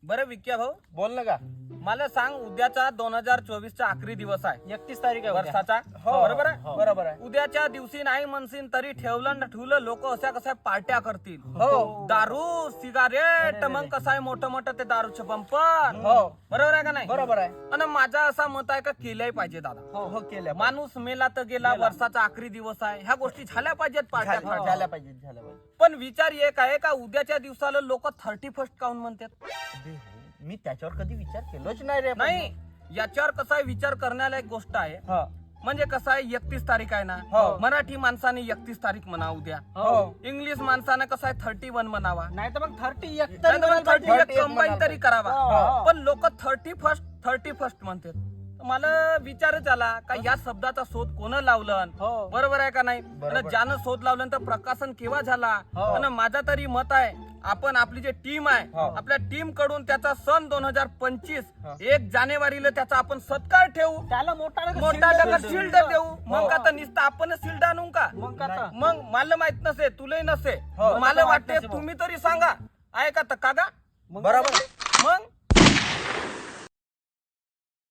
बरं विक्या भाऊ, बोल ना का. मला सांग, उद्याचा 2024चा आखरी दिवस आहे, 31 तारीख आहे उद्या. वर्षाचा. हो, बरोबर आहे. हो, बरोबर आहे. उद्याच्या दिवशी नाही म्हणशील तरी ठेवलं ना ठेवलं लोक अशा कशा पार्ट्या करतील. हो. दारू, सिगारेट, मग कसं आहे मोठं मोठं ते दारूचं बंपर. हो. बरोबर आहे का नाही? बरोबर आहे. आणि माझा असा मत आहे का केलंही पाहिजे दादा. हो केल्या माणूस मेला तर गेला, वर्षाचा आखरी दिवस आहे, ह्या गोष्टी झाल्या पाहिजेत पार्ट्या फार्ट्या. झाल्या पाहिजे झाल्या पाहिजे. पण विचार एक आहे का उद्याच्या दिवसाला लोक 31 काऊन म्हणतात. अबे हो, मी त्याच्यावर कधी विचार केलोच नाही रे. नाही, याच्यावर कसा आहे विचार करण्याला एक गोष्ट आहे. हा. म्हणजे कसं आहे 31 तारीख आहे ना, हो. मराठी माणसाने 31 तारीख म्हणा उद्या. हो. इंग्लिश माणसानं कसं आहे 31 म्हणावा, नाही तर मग 31 नाही तर मग 31 31 कंबाईन तरी करावा. हो. पण लोक 31 म्हणतात. मला विचारच आला का या शब्दाचा शोध कोण लावलं. हो. बरोबर आहे का नाही? बरोबर. आणि ज्यानं शोध लावलं तर प्रकाशन केव्हा झाला. हो. आणि माझा तरी मत आहे आपण आपली जे टीम आहे, हो. आपल्या टीम कडून त्याचा सन 2025 हो. 1 जानेवारीला त्याचा आपण सत्कार ठेवू, त्याला मोठा मोठा शिल्ड देऊ. मग का तर नुसतं आपण शिल्ड आणू का? मग का तर? मग मला माहित नसे, तुलाही नसे, हो. मला वाटते वाटते तुम्ही तरी सांगा आहे का तर कागा. बरोबर. मग